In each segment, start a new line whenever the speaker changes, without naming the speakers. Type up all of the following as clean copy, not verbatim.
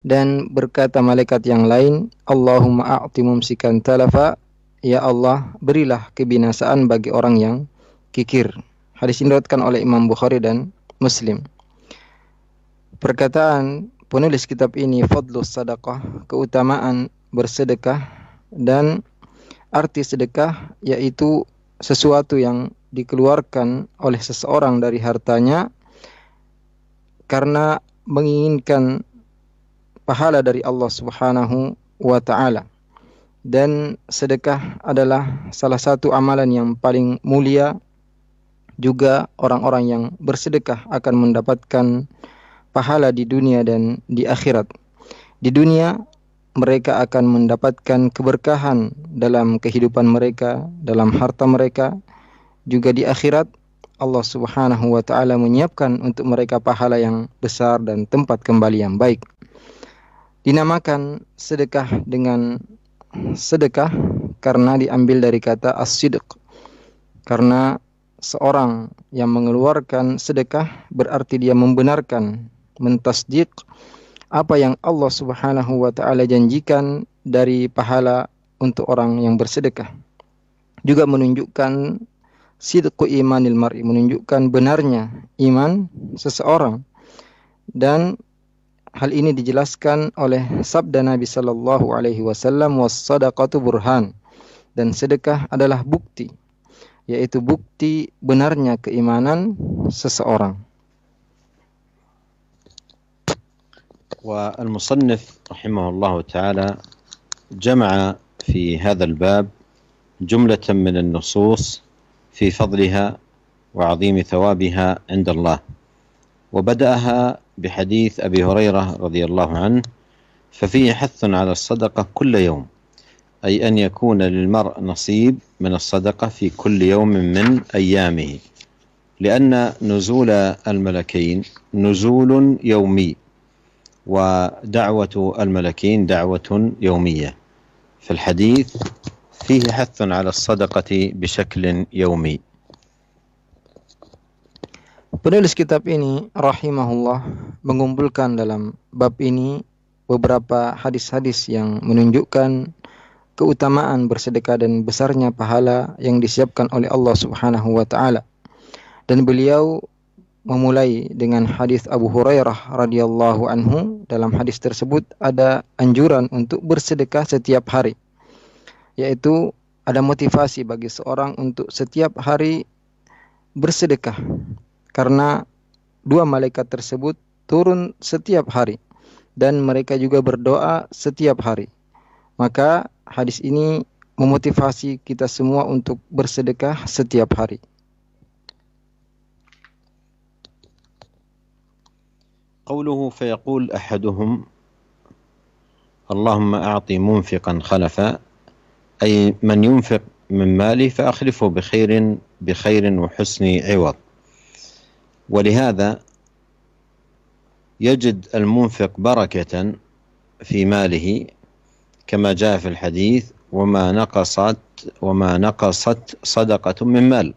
Dan berkata malaikat yang lain, Allahumma a'ti mumsikan talafa, ya Allah, berilah kebinasaan bagi orang yang kikir. Hadis ini diriwayatkan oleh Imam Bukhari dan Muslim. Perkataan penulis kitab ini, fadlus sadaqah, keutamaan bersedekah, dan arti sedekah yaitu sesuatu yang dikeluarkan oleh seseorang dari hartanya karena menginginkan pahala dari Allah Subhanahu wa taala. Dan sedekah adalah salah satu amalan yang paling mulia. Juga orang-orang yang bersedekah akan mendapatkan pahala di dunia dan di akhirat. Di dunia mereka akan mendapatkan keberkahan dalam kehidupan mereka, dalam harta mereka. Juga di akhirat Allah Subhanahu wa taala menyiapkan untuk mereka pahala yang besar dan tempat kembali yang baik. Dinamakan sedekah dengan sedekah karena diambil dari kata as-sidq. Karena seorang yang mengeluarkan sedekah berarti dia membenarkan, mentasdiq apa yang Allah Subhanahu wa taala janjikan dari pahala untuk orang yang bersedekah. Juga menunjukkan sidqu imanil mar'i, menunjukkan benarnya iman seseorang. Dan hal ini dijelaskan oleh sabda Nabi sallallahu alaihi wasallam, was-shadaqatu burhan, dan sedekah adalah bukti, yaitu bukti benarnya keimanan seseorang.
والمصنف رحمه الله تعالى جمع في هذا الباب جملة من النصوص في فضلها وعظيم ثوابها عند الله، وبدأها بحديث أبي هريرة رضي الله عنه، ففيه حث على الصدقة كل يوم، أي أن يكون للمرء نصيب من الصدقة في كل يوم من أيامه، لأن نزول الملكين نزول يومي، ودعوة الملكين دعوة يومية، فالحديث فيه حث على الصدقة بشكل يومي.
Penulis kitab ini rahimahullah mengumpulkan dalam bab ini beberapa hadis-hadis yang menunjukkan keutamaan bersedekah dan besarnya pahala yang disiapkan oleh Allah Subhanahu wa taala. Dan beliau memulai dengan hadis Abu Hurairah radhiyallahu anhu. Dalam hadis tersebut ada anjuran untuk bersedekah setiap hari, yaitu ada motivasi bagi seorang untuk setiap hari bersedekah, karena dua malaikat tersebut turun setiap hari dan mereka juga berdoa setiap hari. Maka hadis ini memotivasi kita semua untuk bersedekah setiap hari.
قوله فيقول أحدهم اللهم أعطي منفقا خلفا، أي من ينفق من مالي فأخلفه بخير وحسن عوض. ولهذا يجد المنفق بركة في ماله كما جاء في الحديث وما نقصت صدقة من مال،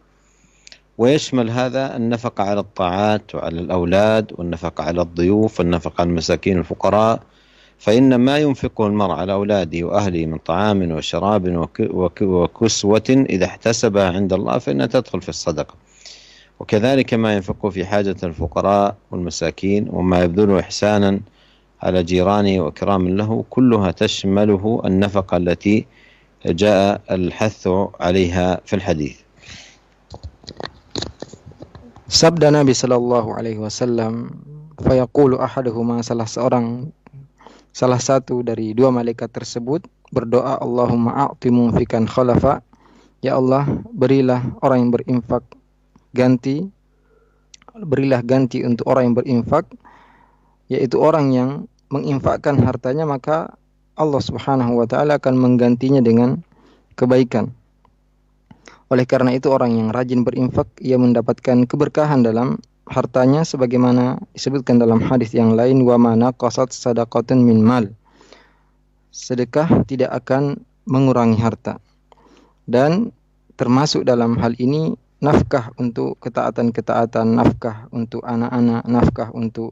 ويشمل هذا النفقة على الطاعات وعلى الأولاد والنفقة على الضيوف والنفقة على المساكين الفقراء، فإن ما ينفقه المرء على أولاده وأهله من طعام وشراب وكسوة إذا احتسبها عند الله فإنها تدخل في الصدقة، وكذلك ما ينفقه في حاجة الفقراء والمساكين وما يبذله إحسانا على جيرانه وإكرام له، كلها تشمله النفقة التي جاء الحث عليها في الحديث.
Sabda Nabi sallallahu alaihi wasallam, fayaqulu ahaduhuma, salah satu dari dua malaikat tersebut berdoa, Allahumma a'ti munfikan khalafa, ya Allah, berilah orang yang berinfak ganti, berilah ganti untuk orang yang berinfak, yaitu orang yang menginfakkan hartanya, maka Allah Subhanahu wa taala akan menggantinya dengan kebaikan. Oleh karena itu orang yang rajin berinfak, ia mendapatkan keberkahan dalam hartanya sebagaimana disebutkan dalam hadis yang lain, wa ma naqasat sadaqatun min mal. Sedekah tidak akan mengurangi harta. Dan termasuk dalam hal ini nafkah untuk ketaatan-ketaatan, nafkah untuk anak-anak, nafkah untuk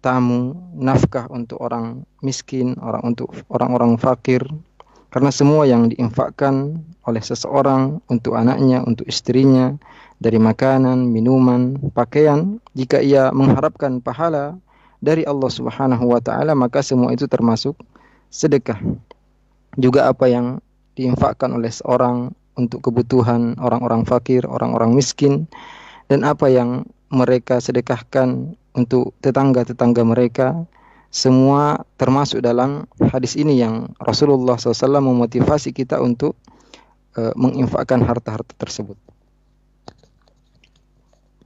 tamu, nafkah untuk orang miskin, untuk orang-orang fakir. Karena semua yang diinfakkan oleh seseorang untuk anaknya, untuk istrinya, dari makanan, minuman, pakaian, jika ia mengharapkan pahala dari Allah Subhanahu wa taala, maka semua itu termasuk sedekah. Juga apa yang diinfakkan oleh seorang untuk kebutuhan orang-orang fakir, orang-orang miskin, dan apa yang mereka sedekahkan untuk tetangga-tetangga mereka, semua termasuk dalam hadis ini yang Rasulullah SAW memotivasi kita untuk menginfakkan harta-harta tersebut.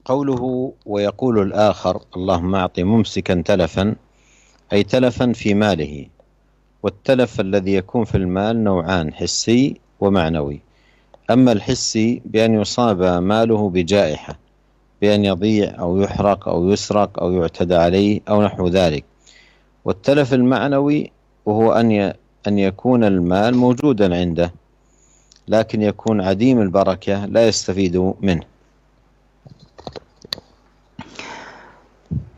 قوله ويقول الآخر اللهم أعط ممسكا تلفا أي تلفا في ماله، والتلف الذي يكون في المال نوعان: حسي ومعنوي. أما الحسي بأن يصاب ماله بجائحة، بأن يضيع أو يحرق أو يسرق أو يعتدى عليه أو نحو ذلك. والتلف المعنوي وهو أن يكون المال موجودا عنده لكن يكون عديم البركة لا يستفيد منه.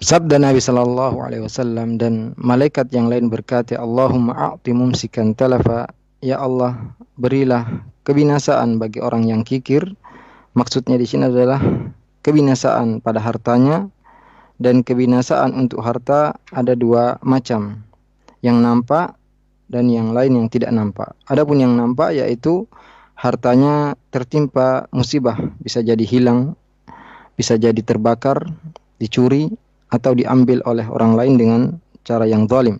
Sabda Nabi Sallallahu Alaihi Wasallam, dan malaikat yang lain berkata, Allahumma a'ti mumsikan talafa, ya Allah berilah kebinasaan bagi orang yang kikir. Maksudnya di sini adalah kebinasaan pada hartanya, dan kebinasaan untuk harta ada dua macam, yang nampak dan yang lain yang tidak nampak. Adapun yang nampak yaitu hartanya tertimpa musibah, bisa jadi hilang, bisa jadi terbakar, dicuri, atau diambil oleh orang lain dengan cara yang zalim.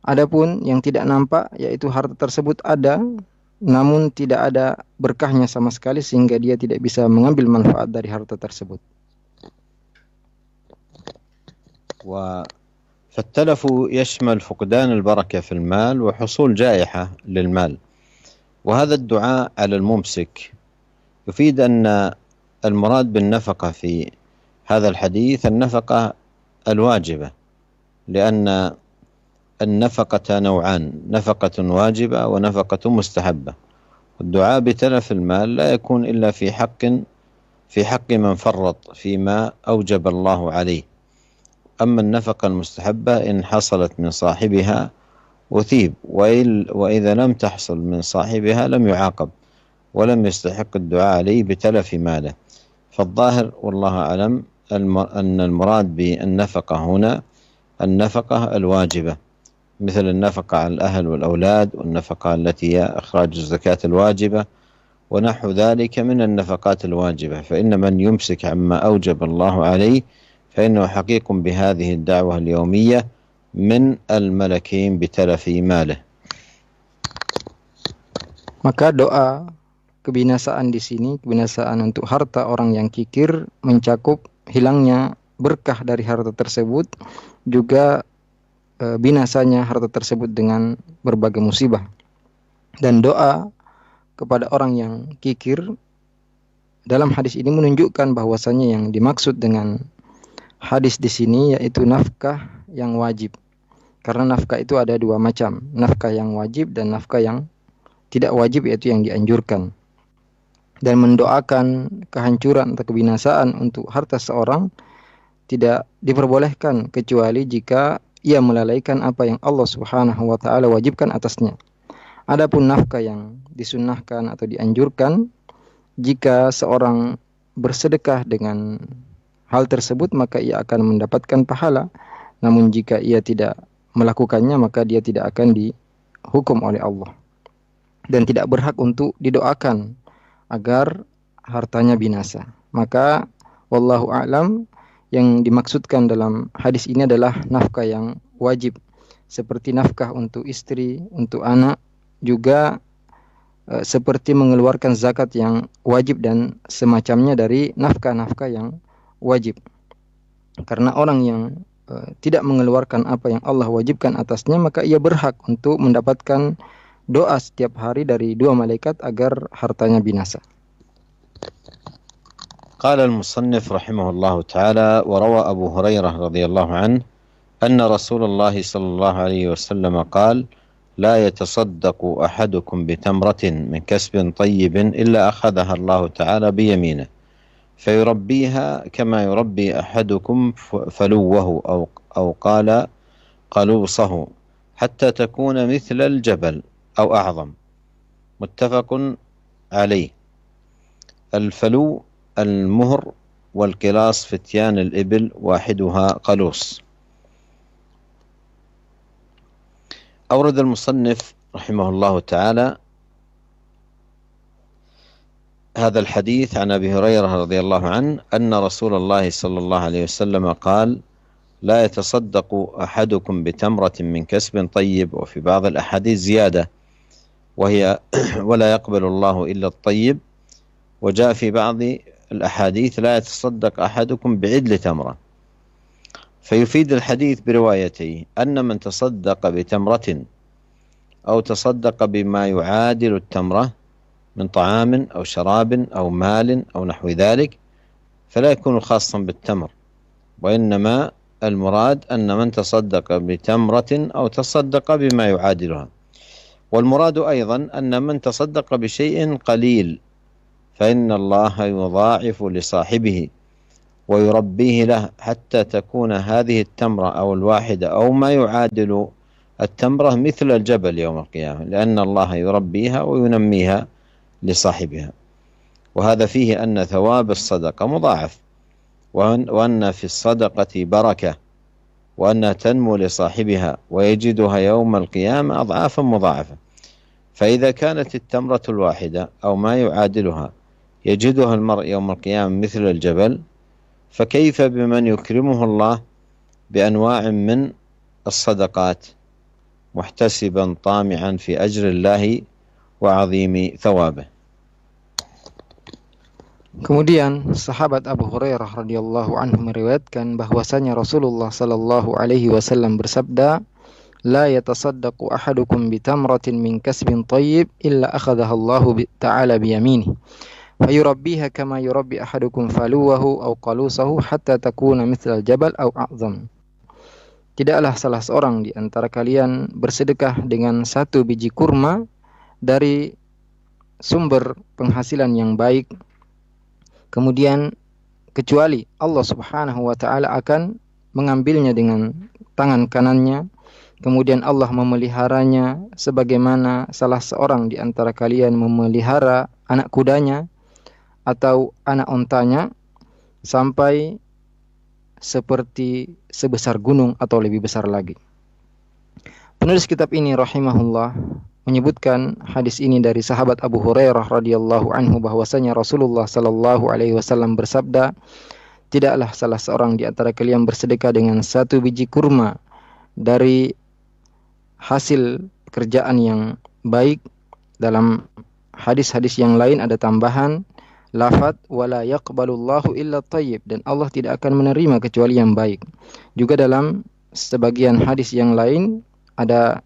Adapun yang tidak nampak yaitu harta tersebut ada, namun tidak ada berkahnya sama sekali sehingga dia tidak bisa mengambil manfaat dari harta tersebut.
فالتلف يشمل فقدان البركة في المال وحصول جائحة للمال. وهذا الدعاء على الممسك يفيد أن المراد بالنفقة في هذا الحديث النفقة الواجبة، لأن النفقة نوعان: نفقة واجبة ونفقة مستحبة. والدعاء بتلف المال لا يكون إلا في حق من فرط فيما أوجب الله عليه. أما النفقة المستحبة إن حصلت من صاحبها أثيب، وإذا لم تحصل من صاحبها لم يعاقب ولم يستحق الدعاء عليه بتلف ماله. فالظاهر والله أعلم أن المراد بالنفقة هنا النفقة الواجبة، مثل النفقة على الأهل والأولاد، والنفقة التي هي إخراج الزكاة الواجبة ونحو ذلك من النفقات الواجبة. فإن من يمسك عما أوجب الله عليه فإنه حقيق بهذه الدعوة اليومية من الملكين بتلف ماله.
Maka doa kebinasaan di sini, kebinasaan untuk harta orang yang kikir, mencakup hilangnya berkah dari harta tersebut, juga binasanya harta tersebut dengan berbagai musibah. Dan doa kepada orang yang kikir dalam hadis ini menunjukkan bahwasanya yang dimaksud dengan hadis di sini yaitu nafkah yang wajib. Karena nafkah itu ada dua macam, nafkah yang wajib dan nafkah yang tidak wajib, yaitu yang dianjurkan. Dan mendoakan kehancuran atau kebinasaan untuk harta seorang tidak diperbolehkan kecuali jika ia melalaikan apa yang Allah Subhanahu wa taala wajibkan atasnya. Adapun nafkah yang disunnahkan atau dianjurkan, jika seorang bersedekah dengan hal tersebut maka ia akan mendapatkan pahala. Namun jika ia tidak melakukannya maka dia tidak akan dihukum oleh Allah dan tidak berhak untuk didoakan agar hartanya binasa. Maka wallahu a'lam, yang dimaksudkan dalam hadis ini adalah nafkah yang wajib, seperti nafkah untuk istri, untuk anak, juga seperti mengeluarkan zakat yang wajib dan semacamnya dari nafkah-nafkah yang wajib. Karena orang yang tidak mengeluarkan apa yang Allah wajibkan atasnya, maka ia berhak untuk mendapatkan doa setiap hari dari dua malaikat agar hartanya binasa.
قال المصنف رحمه الله تعالى: وروى أبو هريرة رضي الله عنه أن رسول الله صلى الله عليه وسلم قال: لا يتصدق أحدكم بتمرة من كسب طيب إلا أخذها الله تعالى بيمينه فيربيها كما يربي أحدكم فلوه أو قال قلوصه حتى تكون مثل الجبل أو أعظم، متفق عليه. الفلو المهر، والقلاص فتيان الإبل واحدها قلوص. أورد المصنف رحمه الله تعالى هذا الحديث عن أبي هريرة رضي الله عنه أن رسول الله صلى الله عليه وسلم قال: لا يتصدق أحدكم بتمرة من كسب طيب. وفي بعض الأحاديث زيادة وهي: ولا يقبل الله إلا الطيب. وجاء في بعض الأحاديث: لا يتصدق أحدكم بعدل تمرة. فيفيد الحديث بروايته أن من تصدق بتمرة أو تصدق بما يعادل التمرة من طعام أو شراب أو مال أو نحو ذلك فلا يكون خاصا بالتمر، وإنما المراد أن من تصدق بتمرة أو تصدق بما يعادلها. والمراد أيضا أن من تصدق بشيء قليل فإن الله يضاعف لصاحبه ويربيه له حتى تكون هذه التمرة أو الواحدة أو ما يعادل التمرة مثل الجبل يوم القيامة، لأن الله يربيها وينميها لصاحبها. وهذا فيه أن ثواب الصدقة مضاعف، وأن في الصدقة بركة، وأنها تنمو لصاحبها ويجدها يوم القيامة أضعافا مضاعفة. فإذا كانت التمرة الواحدة أو ما يعادلها يجدها المرء يوم القيامة مثل الجبل، فكيف بمن يكرمه الله بأنواع من الصدقات محتسبا طامعا في أجر الله وعظيم ثوابه.
Kemudian sahabat Abu Hurairah radhiyallahu anhu meriwayatkan bahwasanya Rasulullah sallallahu alaihi wasallam bersabda, "La yatasaddaqu ahadukum bitamratin min kasbin thayyib illa akhadhaha Allah ta'ala biyaminihi, fayurabbiha kama yurabbi ahadukum faluwahu aw qalusahu hatta takuna mithla al-jabal aw a'zam." Tidaklah salah seorang di antara kalian bersedekah dengan satu biji kurma dari sumber penghasilan yang baik, kemudian kecuali Allah Subhanahu wa taala akan mengambilnya dengan tangan kanannya, kemudian Allah memeliharanya sebagaimana salah seorang di antara kalian memelihara anak kudanya atau anak ontanya sampai seperti sebesar gunung atau lebih besar lagi. Penulis kitab ini rahimahullah menyebutkan hadis ini dari sahabat Abu Hurairah radhiyallahu anhu bahwasanya Rasulullah sallallahu alaihi wasallam bersabda, tidaklah salah seorang di antara kalian bersedekah dengan satu biji kurma dari hasil kerjaan yang baik. Dalam hadis-hadis yang lain ada tambahan lafaz wala yaqbalullahu illa thayyib, dan Allah tidak akan menerima kecuali yang baik. Juga dalam sebagian hadis yang lain ada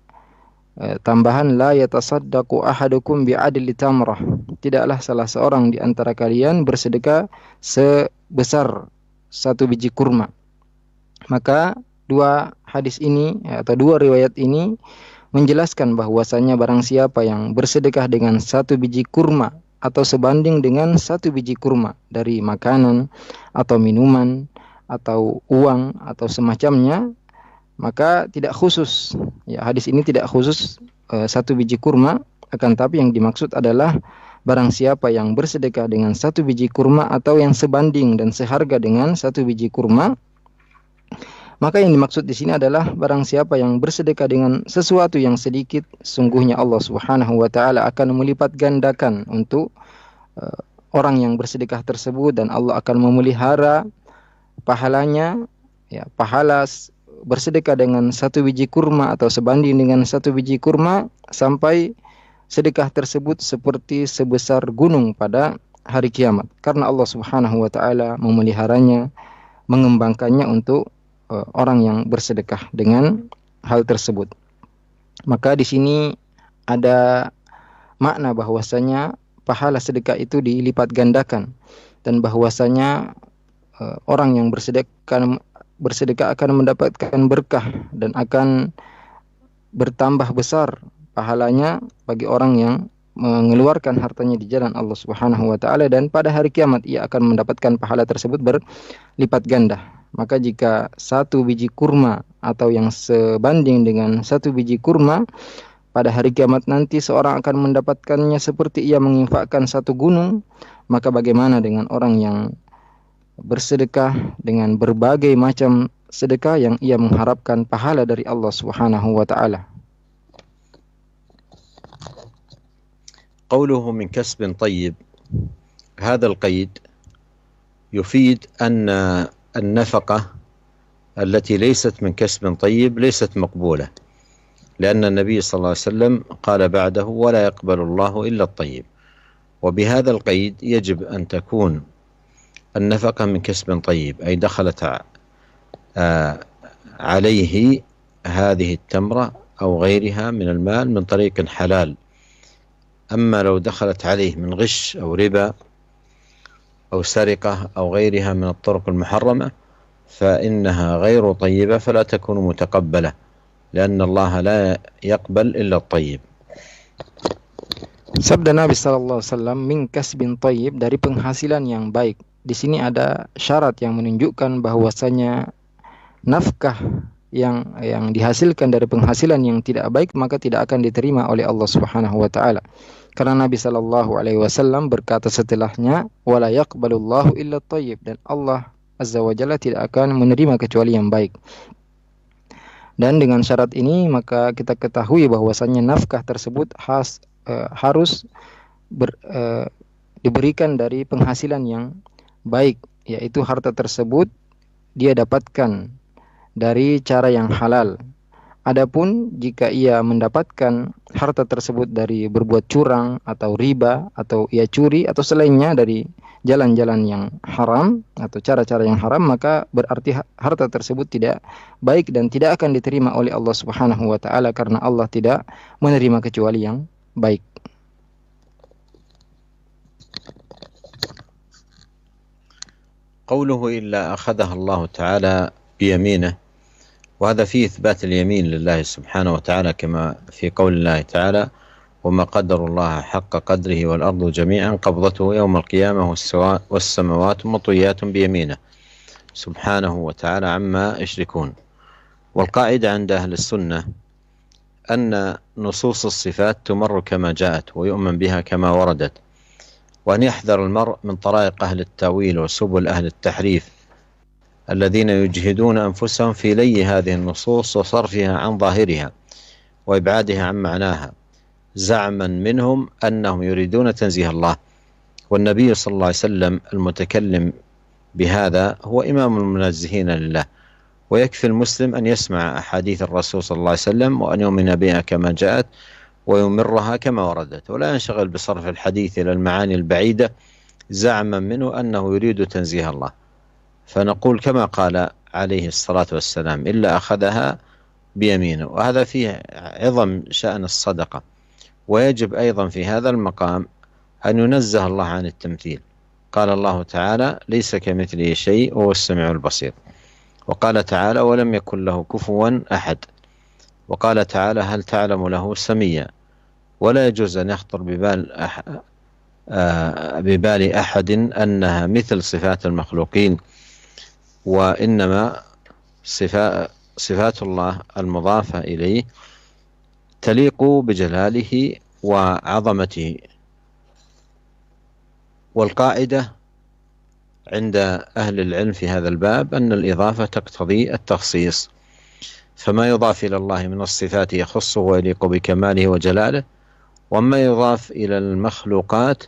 tambahan la yatasaddaqu ahadukum bi'adli tamrah, tidaklah salah seorang di antara kalian bersedekah sebesar satu biji kurma. Maka dua hadis ini atau dua riwayat ini menjelaskan bahwasanya barang siapa yang bersedekah dengan satu biji kurma atau sebanding dengan satu biji kurma dari makanan atau minuman atau uang atau semacamnya, maka tidak khusus, ya hadis ini tidak khusus satu biji kurma, akan tapi yang dimaksud adalah barang siapa yang bersedekah dengan satu biji kurma atau yang sebanding dan seharga dengan satu biji kurma, maka yang dimaksud di sini adalah barang siapa yang bersedekah dengan sesuatu yang sedikit, sungguhnya Allah Subhanahu wa taala akan melipat gandakan untuk orang yang bersedekah tersebut, dan Allah akan memelihara pahalanya, ya pahala bersedekah dengan satu biji kurma atau sebanding dengan satu biji kurma sampai sedekah tersebut seperti sebesar gunung pada hari kiamat, karena Allah Subhanahu wa taala memeliharanya, mengembangkannya untuk orang yang bersedekah dengan hal tersebut. Maka di sini ada makna bahwasanya pahala sedekah itu dilipat gandakan, dan bahwasanya orang yang bersedekah akan mendapatkan berkah dan akan bertambah besar pahalanya bagi orang yang mengeluarkan hartanya di jalan Allah Subhanahu wa taala, dan pada hari kiamat ia akan mendapatkan pahala tersebut berlipat ganda. Maka jika satu biji kurma atau yang sebanding dengan satu biji kurma, pada hari kiamat nanti seorang akan mendapatkannya seperti ia menginfakkan satu gunung, maka bagaimana dengan orang yang bersedekah dengan berbagai macam sedekah yang ia mengharapkan pahala dari Allah Subhanahu wa taala.
قوله من كسب طيب، هذا القيد يفيد أن النفقة التي ليست من كسب طيب ليست مقبولة، لأن النبي صلى الله عليه وسلم قال بعده: ولا يقبل الله إلا الطيب. وبهذا القيد يجب أن تكون النفقة من كسب طيب، أي دخلت عليه هذه التمرة أو غيرها من المال من طريق حلال. أما لو دخلت عليه من غش أو ربا أو سرقة أو غيرها من الطرق المحرمة فإنها غير طيبة، فلا تكون متقبلة، لأن الله لا يقبل إلا الطيب.
Sabda Nabi sallallahu alaihi wasallam, min kasbin thayyib, dari penghasilan yang baik. Di sini ada syarat yang menunjukkan bahwasanya nafkah yang dihasilkan dari penghasilan yang tidak baik maka tidak akan diterima oleh Allah Subhanahu wa taala. Karena Nabi sallallahu alaihi wasallam berkata setelahnya, wala yaqbalullahu illa thayyib, dan Allah azza wa jalla tidak akan menerima kecuali yang baik. Dan dengan syarat ini maka kita ketahui bahwasanya nafkah tersebut harus diberikan dari penghasilan yang baik, yaitu harta tersebut dia dapatkan dari cara yang halal. Adapun jika ia mendapatkan harta tersebut dari berbuat curang atau riba atau ia curi atau selainnya dari jalan-jalan yang haram atau cara-cara yang haram, maka berarti harta tersebut tidak baik dan tidak akan diterima oleh Allah Subhanahu wa taala, karena Allah tidak menerima kecuali yang baik.
قوله إلا أخذها الله تعالى بيمينه، وهذا فيه إثبات اليمين لله سبحانه وتعالى كما في قول الله تعالى: وما قدر الله حق قدره والأرض جميعا قبضته يوم القيامة والسماوات مطويات بيمينه سبحانه وتعالى عما يشركون. والقاعدة عند أهل السنة أن نصوص الصفات تمر كما جاءت ويؤمن بها كما وردت، وأن يحذر المرء من طرائق أهل التأويل وسبل أهل التحريف الذين يجهدون أنفسهم في لي هذه النصوص وصرفها عن ظاهرها وإبعادها عن معناها، زعما منهم أنهم يريدون تنزيه الله. والنبي صلى الله عليه وسلم المتكلم بهذا هو إمام المنزهين لله، ويكفي المسلم أن يسمع أحاديث الرسول صلى الله عليه وسلم وأن يؤمن بها كما جاءت ويمرها كما وردت، ولا ينشغل بصرف الحديث إلى المعاني البعيدة زعما منه أنه يريد تنزيه الله. فنقول كما قال عليه الصلاة والسلام: إلا أخذها بيمينه. وهذا فيه عظم شأن الصدقة. ويجب أيضا في هذا المقام أن ينزه الله عن التمثيل. قال الله تعالى: ليس كمثله شيء وهو السميع البصير. وقال تعالى: ولم يكن له كفوا أحد. وقال تعالى: هل تعلم له سميا. ولا يجوز أن يخطر ببال أحد أنها مثل صفات المخلوقين، وإنما صفات الله المضافة إليه تليق بجلاله وعظمته. والقاعدة عند أهل العلم في هذا الباب أن الإضافة تقتضي التخصيص، فما يضاف إلى الله من الصفات يخصه ويليق بكماله وجلاله، وما يضاف إلى المخلوقات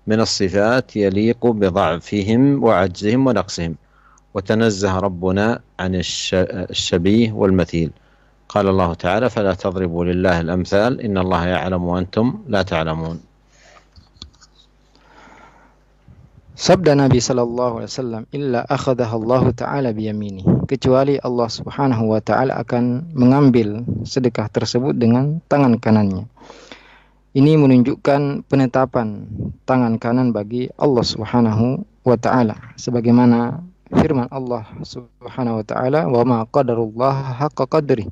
من الصفات يليق بضعفهم وعجزهم ونقصهم. وتنزه ربنا عن الشبيه والمثيل. قال الله تعالى: فلا تضربوا لله الأمثال إن الله يعلم وأنتم لا تعلمون.
Sabda Nabi sallallahu alaihi wasallam, illa akhadhaha Allah taala biyamini, kecuali Allah Subhanahu wa taala akan mengambil sedekah tersebut dengan tangan kanannya. Ini menunjukkan penetapan tangan kanan bagi Allah Subhanahu wa taala, sebagaimana firman Allah Subhanahu wa taala, wa ma qadarullah haqqa qadri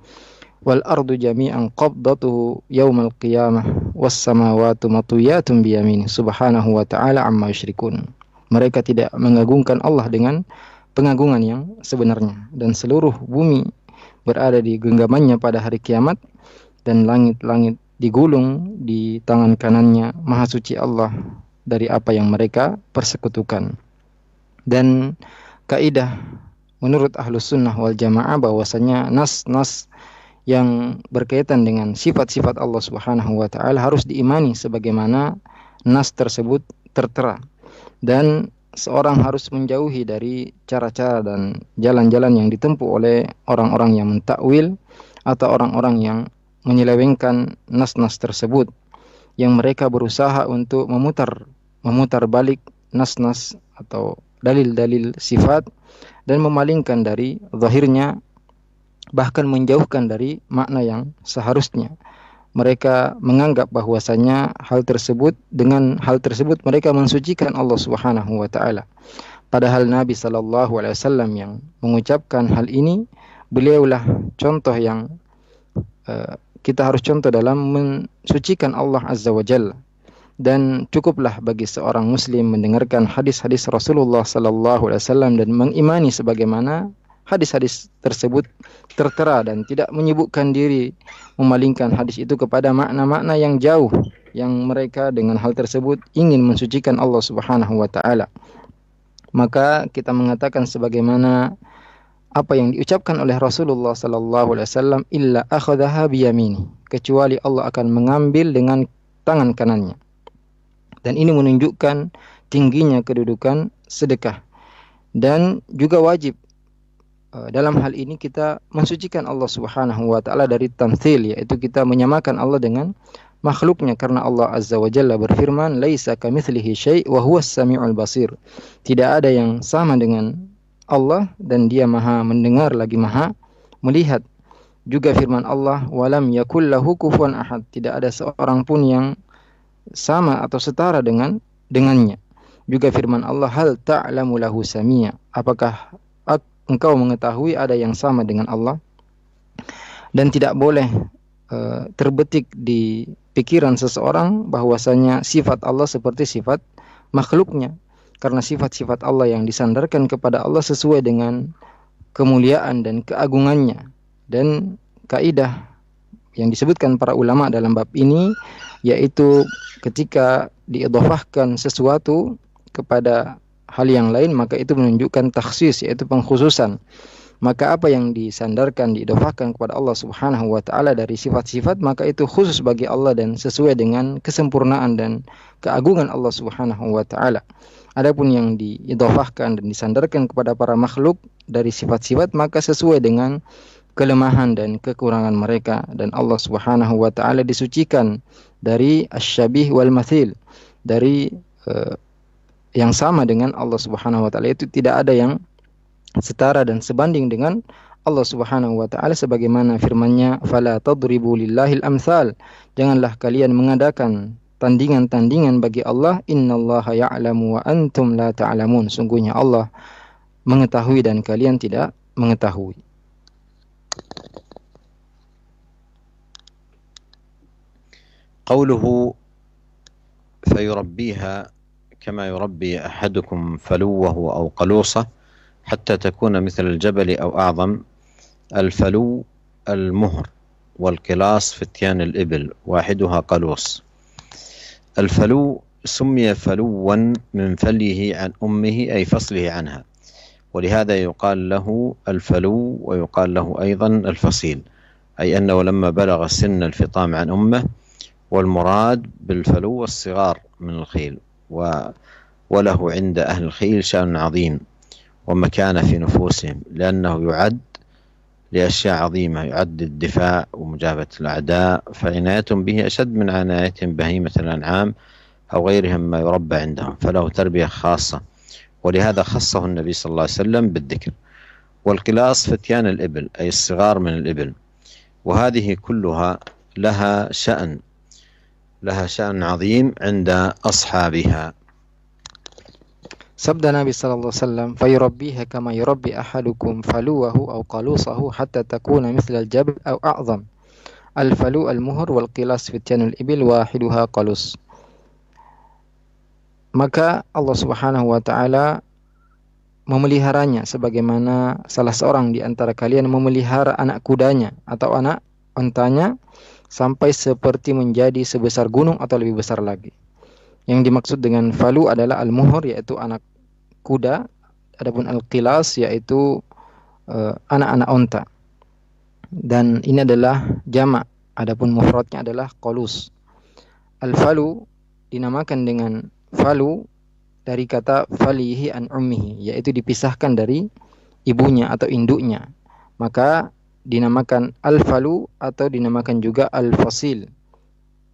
wal ardu jami'an qabdatuhu yaumal qiyamah was samawati matwiyatun biyamini subhanahu wa ta'ala amma yusyrikun. Mereka tidak mengagungkan Allah dengan pengagungan yang sebenarnya, dan seluruh bumi berada di genggamannya pada hari kiamat, dan langit-langit digulung di tangan kanannya. Maha suci Allah dari apa yang mereka persekutukan. Dan kaidah menurut Ahlus Sunnah wal Jamaah bahwasanya nas-nas yang berkaitan dengan sifat-sifat Allah Subhanahu wa taala harus diimani sebagaimana nas tersebut tertera, dan seorang harus menjauhi dari cara-cara dan jalan-jalan yang ditempuh oleh orang-orang yang mentakwil atau orang-orang yang menyelewengkan nas-nas tersebut, yang mereka berusaha untuk memutar balik nas-nas atau dalil-dalil sifat dan memalingkan dari zahirnya, bahkan menjauhkan dari makna yang seharusnya. Mereka menganggap bahwasanya dengan hal tersebut mereka mensucikan Allah Subhanahu wa taala. Padahal Nabi sallallahu alaihi wasallam yang mengucapkan hal ini, beliaulah contoh yang kita harus contoh dalam mensucikan Allah Azza wa Jalla. Dan cukuplah bagi seorang muslim mendengarkan hadis-hadis Rasulullah sallallahu alaihi wasallam dan mengimani sebagaimana hadis-hadis tersebut tertera, dan tidak menyibukkan diri memalingkan hadis itu kepada makna-makna yang jauh yang mereka dengan hal tersebut ingin mensucikan Allah Subhanahu wa taala. Maka kita mengatakan sebagaimana apa yang diucapkan oleh Rasulullah sallallahu alaihi wasallam, illa akhadhaha biyamini, kecuali Allah akan mengambil dengan tangan kanannya. Dan ini menunjukkan tingginya kedudukan sedekah. Dan juga wajib dalam hal ini kita mensucikan Allah Subhanahu wa taala dari tamtsil, yaitu kita menyamakan Allah dengan makhluknya, karena Allah Azza wa Jalla berfirman, laisa kamitslihi syai' wa huwas samiul basir. Tidak ada yang sama dengan Allah, dan Dia Maha mendengar lagi Maha melihat. Juga firman Allah, walam yakul lahu kufuwan ahad. Tidak ada seorang pun yang sama atau setara dengannya. Juga firman Allah, hal ta'lamu lahu samia. Apakah engkau mengetahui ada yang sama dengan Allah? Dan tidak boleh terbetik di pikiran seseorang bahwasanya sifat Allah seperti sifat makhluknya, karena sifat-sifat Allah yang disandarkan kepada Allah sesuai dengan kemuliaan dan keagungannya. Dan kaidah yang disebutkan para ulama dalam bab ini, yaitu ketika diidhafahkan sesuatu kepada hal yang lain, maka itu menunjukkan takhsis, yaitu pengkhususan. Maka apa yang disandarkan, diidhafahkan kepada Allah Subhanahu wa taala dari sifat-sifat, maka itu khusus bagi Allah dan sesuai dengan kesempurnaan dan keagungan Allah Subhanahu wa taala. Adapun yang diidhafahkan dan disandarkan kepada para makhluk dari sifat-sifat, maka sesuai dengan kelemahan dan kekurangan mereka, dan Allah Subhanahu wa taala disucikan dari asyabih wal mathil, dari yang sama dengan Allah Subhanahu wa taala. Itu tidak ada yang setara dan sebanding dengan Allah Subhanahu wa taala, sebagaimana firman-Nya, fala tadribu lillahil amsal. Janganlah kalian mengadakan tandingan-tandingan bagi Allah, innallaha ya'lamu wa antum la ta'lamun. Sungguhnya Allah mengetahui dan kalian tidak mengetahui.
قوله فيربيها كما يربي أحدكم فلوه أو قلوصه حتى تكون مثل الجبل أو أعظم. الفلو المهر، والقلاص فتيان الإبل واحدها قلوص. الفلو سمي فلوا من فليه عن أمه أي فصله عنها، ولهذا يقال له الفلو ويقال له أيضا الفصيل، أي أنه لما بلغ سن الفطام عن أمه. والمراد بالفلو الصغار من الخيل، وله عند أهل الخيل شأن عظيم ومكانة في نفوسهم، لأنه يعد لأشياء عظيمة، يعد الدفاع ومجابهة الأعداء، فعنايتهم به أشد من عنايتهم بهيمة الأنعام أو غيرهم ما يربى عندهم، فله تربية خاصة، ولهذا خصه النبي صلى الله عليه وسلم بالذكر. والقلاص فتيان الإبل أي الصغار من الإبل، وهذه كلها لها شأن عظيم عند أصحابها.
Sabda Nabi sallallahu alaihi wasallam, fayurabbiha kama yurabbi ahadukum faluwahu aw qalusahu hatta takuna mithla al-jabal aw a'zam. Al-falu al-muhr wal qilas fityanul ibil wahiduha qalus. Maka Allah Subhanahu wa taala memeliharanya sebagaimana salah seorang di antara kalian memelihara anak kudanya atau anak ontanya sampai seperti menjadi sebesar gunung atau lebih besar lagi. Yang dimaksud dengan falu adalah al-muhur, yaitu anak kuda, adapun al-qilas yaitu anak-anak onta. Dan ini adalah jamak, adapun mufradnya adalah qolus. Al-falu dinamakan dengan falu dari kata falihi an ummihi, yaitu dipisahkan dari ibunya atau induknya. Maka dinamakan al-falu atau dinamakan juga al-fasil,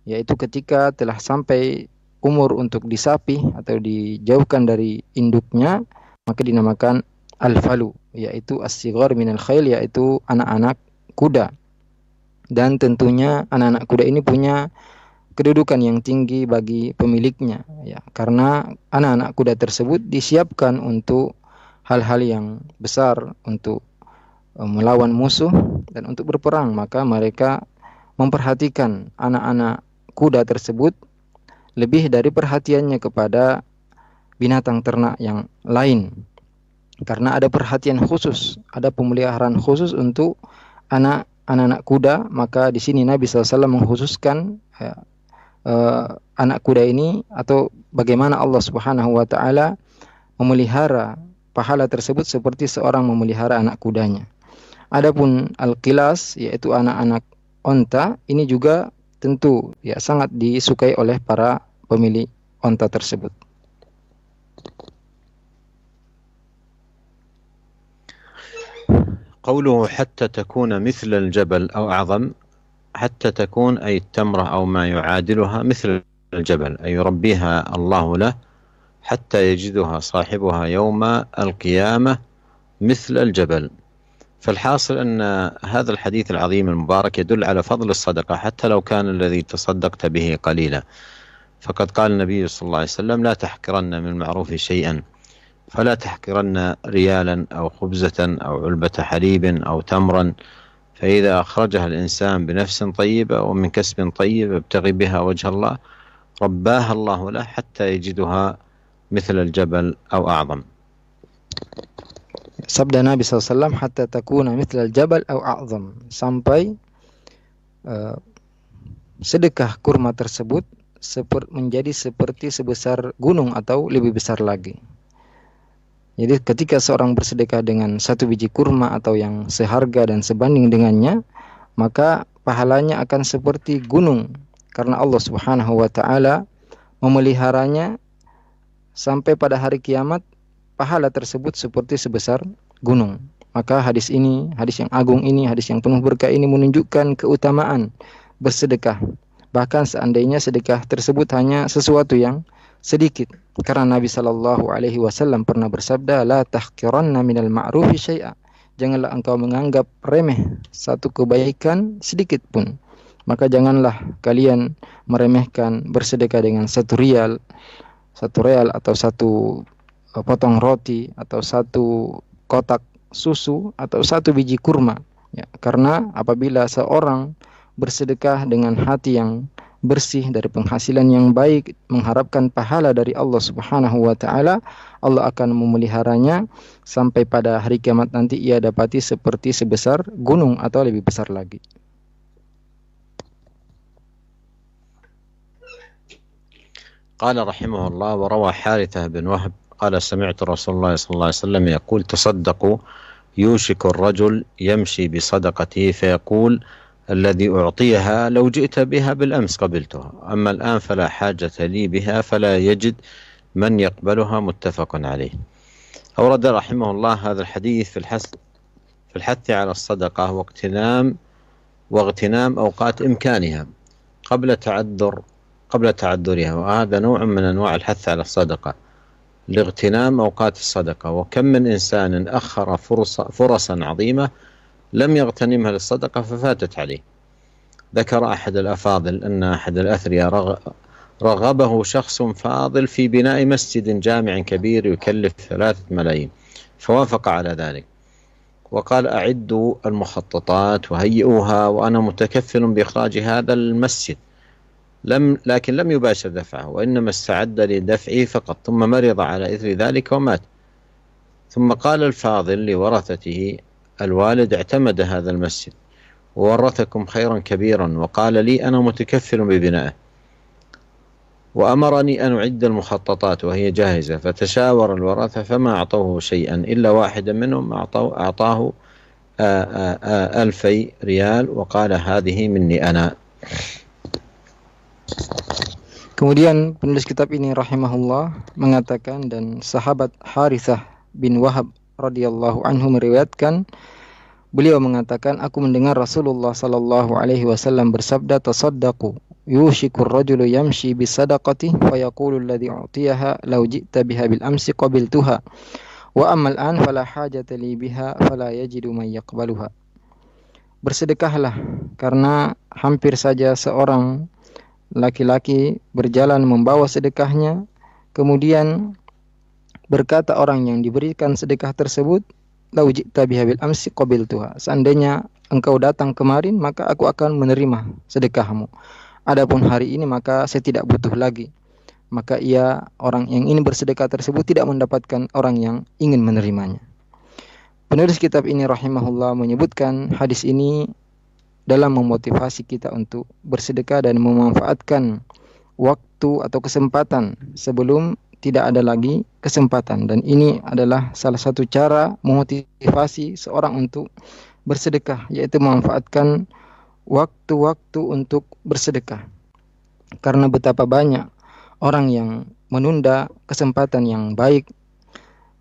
yaitu ketika telah sampai umur untuk disapi atau dijauhkan dari induknya, maka dinamakan al-falu, yaitu as-sighar minal khail, yaitu anak-anak kuda. Dan tentunya anak-anak kuda ini punya kedudukan yang tinggi bagi pemiliknya, ya, karena anak-anak kuda tersebut disiapkan untuk hal-hal yang besar, untuk melawan musuh dan untuk berperang. Maka mereka memperhatikan anak-anak kuda tersebut lebih dari perhatiannya kepada binatang ternak yang lain, karena ada perhatian khusus, ada pemeliharaan khusus untuk anak-anak kuda. Maka di sini Nabi SAW mengkhususkan anak kuda ini, atau bagaimana Allah Subhanahu wa taala memelihara pahala tersebut seperti seorang memelihara anak kudanya. Adapun al-qilas, yaitu anak-anak onta, ini juga tentu ya sangat disukai oleh para pemilik onta tersebut.
قوله حتى تكون مثل الجبل أو أعظم، حتى تكون أي التمرة أو ما يعادلها مثل الجبل، أي يربيها الله له حتى يجدها صاحبها يوم القيامة مثل الجبل. فالحاصل أن هذا الحديث العظيم المبارك يدل على فضل الصدقة حتى لو كان الذي تصدقت به قليلا. فقد قال النبي صلى الله عليه وسلم: لا تحقرن من المعروف شيئا، فلا تحقرن ريالا أو خبزة أو علبة حليب أو تمرا، فإذا أخرجها الإنسان بنفس طيبة ومن كسب طيب ابتغي بها وجه الله رباها الله له حتى يجدها مثل الجبل أو أعظم.
Sabda Nabi SAW, hatta takuna mithlal jabal au a'zam, sampai sedekah kurma tersebut menjadi seperti sebesar gunung atau lebih besar lagi. Jadi ketika seorang bersedekah dengan satu biji kurma atau yang seharga dan sebanding dengannya, maka pahalanya akan seperti gunung, karena Allah Subhanahu wa taala memeliharanya sampai pada hari kiamat. Pahala tersebut seperti sebesar gunung. Maka hadis ini, hadis yang agung ini, hadis yang penuh berkah ini menunjukkan keutamaan bersedekah. Bahkan seandainya sedekah tersebut hanya sesuatu yang sedikit, karena Nabi SAW pernah bersabda, la tahqiranna minal ma'rufi syai'a, janganlah engkau menganggap remeh satu kebaikan sedikit pun. Maka janganlah kalian meremehkan bersedekah dengan satu rial atau satu potong roti atau satu kotak susu atau satu biji kurma, ya, karena apabila seorang bersedekah dengan hati yang bersih dari penghasilan yang baik, mengharapkan pahala dari Allah Subhanahu wa taala, Allah akan memeliharanya sampai pada hari kiamat nanti ia dapati seperti sebesar gunung atau lebih besar lagi.
قال رحمه الله: وروى حارثة بن وهب قال: سمعت رسول الله صلى الله عليه وسلم يقول: تصدقوا يوشك الرجل يمشي بصدقته فيقول: الذي أعطيها لو جئت بها بالأمس قبلتها، أما الآن فلا حاجة لي بها، فلا يجد من يقبلها. متفق عليه. أورد رحمه الله هذا الحديث في الحث على الصدقة واغتنام أوقات إمكانها قبل تعذرها، وهذا نوع من أنواع الحث على الصدقة، لاغتنام أوقات الصدقة. وكم من إنسان أخر فرصا عظيمة لم يغتنمها للصدقة ففاتت عليه. ذكر أحد الأفاضل أن أحد الأثرياء رغبه شخص فاضل في بناء مسجد جامع كبير يكلف 3 ملايين، فوافق على ذلك وقال: أعدوا المخططات وهيئوها وأنا متكفل بإخراج هذا المسجد. لكن لم يباشر دفعه، وإنما استعد لدفعه فقط، ثم مرض على إثر ذلك ومات. ثم قال الفاضل لورثته: الوالد اعتمد هذا المسجد وورثكم خيرا كبيرا، وقال لي أنا متكفل ببنائه، وأمرني أن أعد المخططات وهي جاهزة. فتشاور الورثة فما أعطوه شيئا إلا واحدا منهم أعطاه 2000 ريال وقال هذه مني أنا.
Kemudian penulis kitab ini rahimahullah mengatakan, dan sahabat Harithah bin Wahab radhiyallahu anhu meriwayatkan, beliau mengatakan, aku mendengar Rasulullah sallallahu alaihi wasallam bersabda, tasaddaqu yushikur rajulu yamshi bisadaqati fa yaqulu alladhi u'tiyaha law ji'ta biha bil amsi qabiltuha wa ammal an fala hajata li biha fala yajidu man yaqbaluha. Bersedekahlah, karena hampir saja seorang laki-laki berjalan membawa sedekahnya, kemudian berkata orang yang diberikan sedekah tersebut, lau ji'ta biha bil amsi qabiltuha, seandainya engkau datang kemarin maka aku akan menerima sedekahmu, adapun hari ini maka saya tidak butuh lagi. Maka orang yang ingin bersedekah tersebut tidak mendapatkan orang yang ingin menerimanya. Penulis kitab ini rahimahullah menyebutkan hadis ini dalam memotivasi kita untuk bersedekah dan memanfaatkan waktu atau kesempatan sebelum tidak ada lagi kesempatan. Dan ini adalah salah satu cara memotivasi seorang untuk bersedekah, yaitu memanfaatkan waktu-waktu untuk bersedekah. Karena betapa banyak orang yang menunda kesempatan yang baik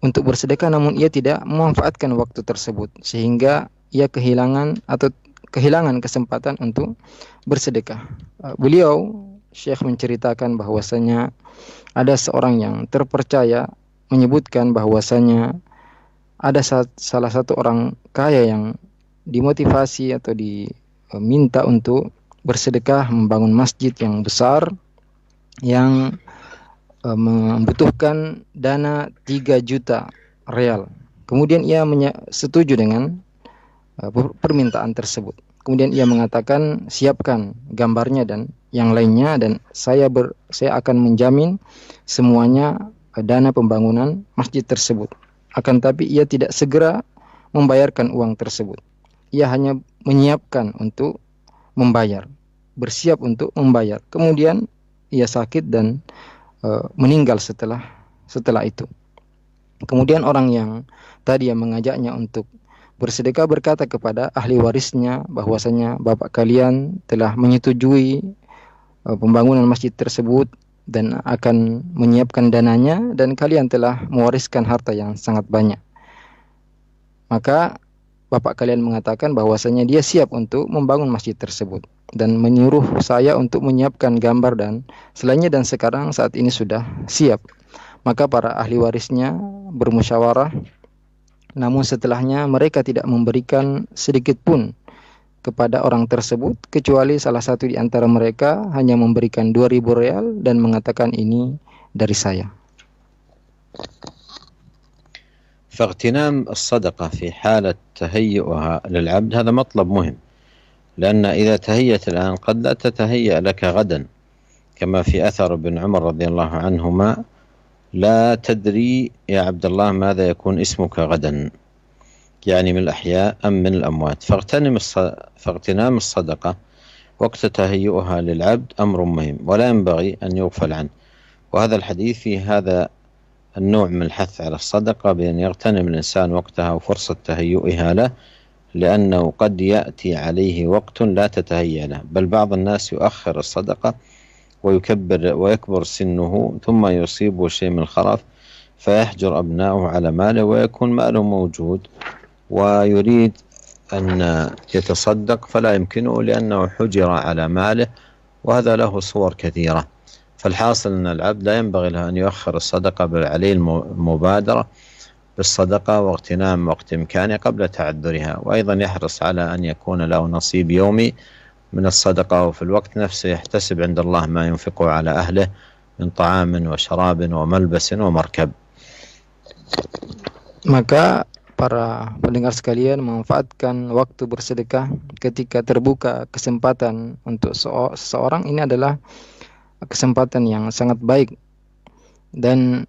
untuk bersedekah, namun ia tidak memanfaatkan waktu tersebut, sehingga ia kehilangan kesempatan untuk bersedekah. Beliau Syekh menceritakan bahwasanya ada seorang yang terpercaya menyebutkan bahwasanya ada salah satu orang kaya yang dimotivasi atau diminta untuk bersedekah membangun masjid yang besar yang membutuhkan dana 3 juta real. Kemudian ia setuju dengan permintaan tersebut. Kemudian ia mengatakan, siapkan gambarnya dan yang lainnya, dan saya akan menjamin semuanya dana pembangunan masjid tersebut. Akan tapi ia tidak segera membayarkan uang tersebut. Ia hanya menyiapkan untuk membayar, bersiap untuk membayar. Kemudian ia sakit dan meninggal setelah itu. Kemudian orang yang tadi yang mengajaknya untuk bersedekah berkata kepada ahli warisnya bahwasanya bapak kalian telah menyetujui pembangunan masjid tersebut dan akan menyiapkan dananya, dan kalian telah mewariskan harta yang sangat banyak. Maka bapak kalian mengatakan bahwasanya dia siap untuk membangun masjid tersebut dan menyuruh saya untuk menyiapkan gambar dan selainnya, dan sekarang saat ini sudah siap. Maka para ahli warisnya bermusyawarah, namun setelahnya mereka tidak memberikan sedikit pun kepada orang tersebut, kecuali salah satu di antara mereka hanya memberikan 2.000 real dan mengatakan ini dari saya.
فاغتنام الصدقة في حالة تهيئها للعبد هذا مطلب مهم، لأن إذا تهيأت الآن قد لا تتهيأ لك غدا، كما في أثر ابن عمر رضي الله عنهما: لا تدري يا عبد الله ماذا يكون اسمك غدا، يعني من الأحياء أم من الأموات. فاغتنام الصدقة وقت تهيئها للعبد أمر مهم ولا ينبغي أن يغفل عنه. وهذا الحديث في هذا النوع من الحث على الصدقة، بأن يغتنم الإنسان وقتها وفرصة تهيئها له، لأنه قد يأتي عليه وقت لا تتهيأ له. بل بعض الناس يؤخر الصدقة ويكبر سنه ثم يصيبه شيء من الخرف فيحجر أبناؤه على ماله، ويكون ماله موجود ويريد أن يتصدق فلا يمكنه لأنه حجر على ماله، وهذا له صور كثيرة. فالحاصل أن العبد لا ينبغي له أن يؤخر الصدقة، بل عليه المبادرة بالصدقة واغتنام وقت إمكانه قبل تعذرها، وأيضا يحرص على أن يكون له نصيب يومي من الصدقة، وفي الوقت نفسه يحتسب عند الله ما ينفقه على أهله من طعام وشراب وملبس ومركب.
Maka para pendengar sekalian, memanfaatkan waktu bersedekah ketika terbuka kesempatan untuk seseorang ini adalah kesempatan yang sangat baik, dan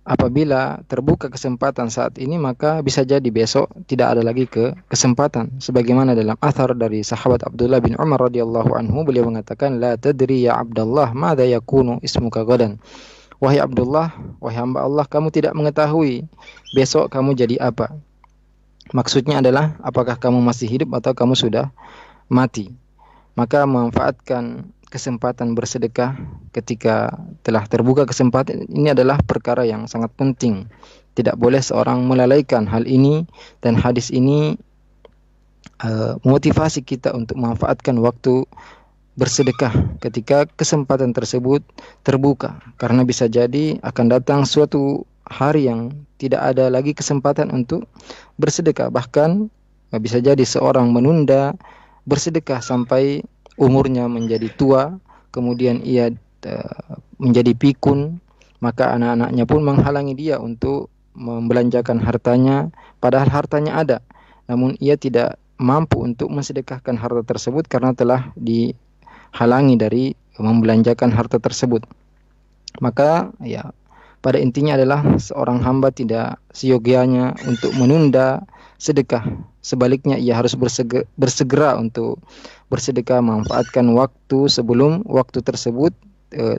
apabila terbuka kesempatan saat ini, maka bisa jadi besok tidak ada lagi kesempatan. Sebagaimana dalam athar dari sahabat Abdullah bin Umar radhiyallahu anhu, beliau mengatakan, la tadri ya Abdullah madza yakunu ismuka gadan. Wahai Abdullah, wahai hamba Allah, kamu tidak mengetahui besok kamu jadi apa. Maksudnya adalah apakah kamu masih hidup atau kamu sudah mati. Maka memanfaatkan kesempatan bersedekah ketika telah terbuka kesempatan ini adalah perkara yang sangat penting. Tidak boleh seorang melalaikan hal ini, dan hadis ini motivasi kita untuk memanfaatkan waktu bersedekah ketika kesempatan tersebut terbuka, karena bisa jadi akan datang suatu hari yang tidak ada lagi kesempatan untuk bersedekah. Bahkan bisa jadi seorang menunda bersedekah sampai umurnya menjadi tua, kemudian ia menjadi pikun, maka anak-anaknya pun menghalangi dia untuk membelanjakan hartanya, padahal hartanya ada, namun ia tidak mampu untuk mensedekahkan harta tersebut karena telah dihalangi dari membelanjakan harta tersebut. Maka ya, pada intinya adalah seorang hamba tidak seyogianya untuk menunda sedekah. Sebaliknya ia harus bersegera untuk bersedekah, memanfaatkan waktu sebelum waktu tersebut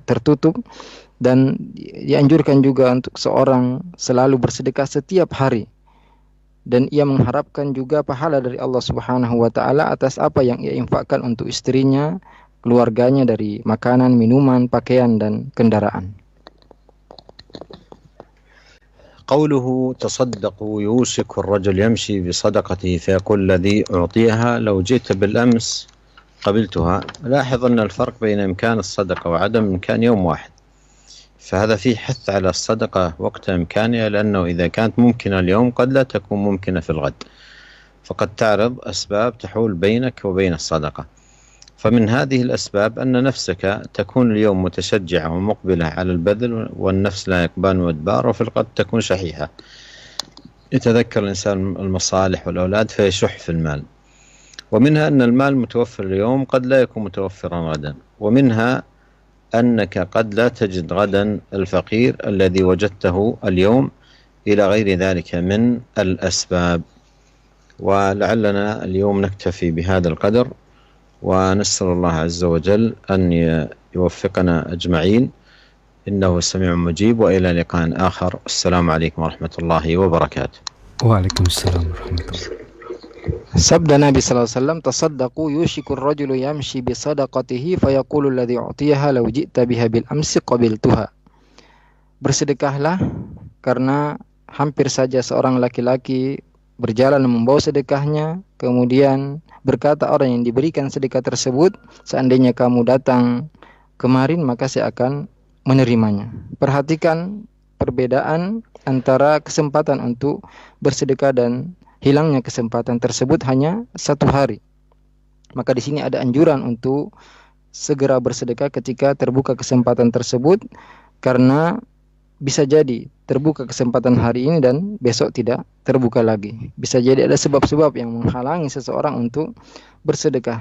tertutup. Dan dianjurkan juga untuk seorang selalu bersedekah setiap hari, dan ia mengharapkan juga pahala dari Allah Subhanahu wa taala atas apa yang ia infakkan untuk istrinya, keluarganya dari makanan, minuman, pakaian dan kendaraan.
قوله تصدقوا يوشك الرجل يمشي بصدقته فيقول الذي أعطيها لو جئت بالأمس قبلتها. لاحظ أن الفرق بين إمكان الصدقة وعدم إمكان يوم واحد، فهذا فيه حث على الصدقة وقت إمكانها، لأنه إذا كانت ممكنة اليوم قد لا تكون ممكنة في الغد، فقد تعرض أسباب تحول بينك وبين الصدقة. فمن هذه الأسباب أن نفسك تكون اليوم متشجعة ومقبلة على البذل، والنفس لا يقبل وإدبار، وفي الغد تكون شحيحة. يتذكر الإنسان المصالح والأولاد فيشح في المال. ومنها أن المال متوفر اليوم قد لا يكون متوفرا غدا، ومنها أنك قد لا تجد غدا الفقير الذي وجدته اليوم، إلى غير ذلك من الأسباب. ولعلنا اليوم نكتفي بهذا القدر، ونسأل الله عز وجل أن يوفقنا أجمعين، إنه سميع مجيب. وإلى لقاء آخر، السلام عليكم ورحمة الله وبركاته.
Waalaikumsalam warahmatullahi.
Sabda Nabi sallallahu alaihi wasallam, tasaddaqu yushikur rajulu yamshi bi sadaqatihi fayaqulu alladhi u'tiyaha law ji'ta biha bil amsi qabiltuha. Bersedekahlah, karena hampir saja seorang laki-laki berjalan membawa sedekahnya, kemudian berkata orang yang diberikan sedekah tersebut, seandainya kamu datang kemarin maka saya akan menerimanya. Perhatikan perbedaan antara kesempatan untuk bersedekah dan hilangnya kesempatan tersebut hanya satu hari. Maka di sini ada anjuran untuk segera bersedekah ketika terbuka kesempatan tersebut, karena bisa jadi terbuka kesempatan hari ini dan besok tidak terbuka lagi. Bisa jadi ada sebab-sebab yang menghalangi seseorang untuk bersedekah.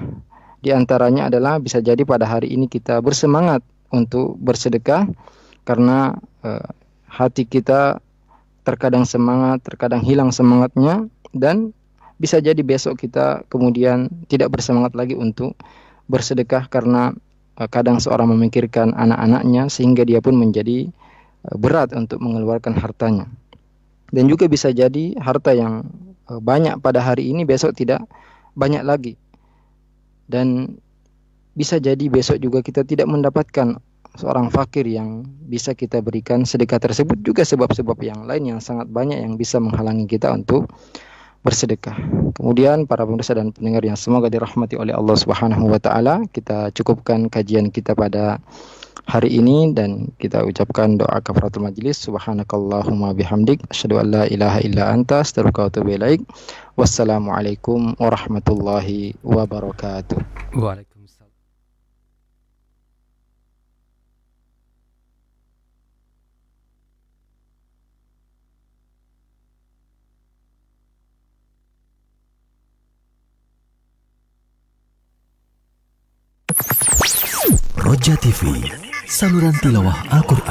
Di antaranya adalah bisa jadi pada hari ini kita bersemangat untuk bersedekah karena hati kita terkadang semangat, terkadang hilang semangatnya, dan bisa jadi besok kita kemudian tidak bersemangat lagi untuk bersedekah karena kadang seorang memikirkan anak-anaknya sehingga dia pun menjadi berat untuk mengeluarkan hartanya. Dan juga bisa jadi harta yang banyak pada hari ini besok tidak banyak lagi, dan bisa jadi besok juga kita tidak mendapatkan seorang fakir yang bisa kita berikan sedekah tersebut. Juga sebab-sebab yang lain yang sangat banyak yang bisa menghalangi kita untuk bersedekah. Kemudian para pemirsa dan pendengar yang semoga dirahmati oleh Allah Subhanahu wa taala, kita cukupkan kajian kita pada hari ini dan kita ucapkan doa kafaratul majlis. Subhanakallahumma bihamdik, asyhadu an la ilaha illa anta, astaghfiruka wa atubu ilaik. Wassalamualaikum warahmatullahi wabarakatuh.
Waalaikumsalam.
Roja TV, saluran tilawah Al-Quran.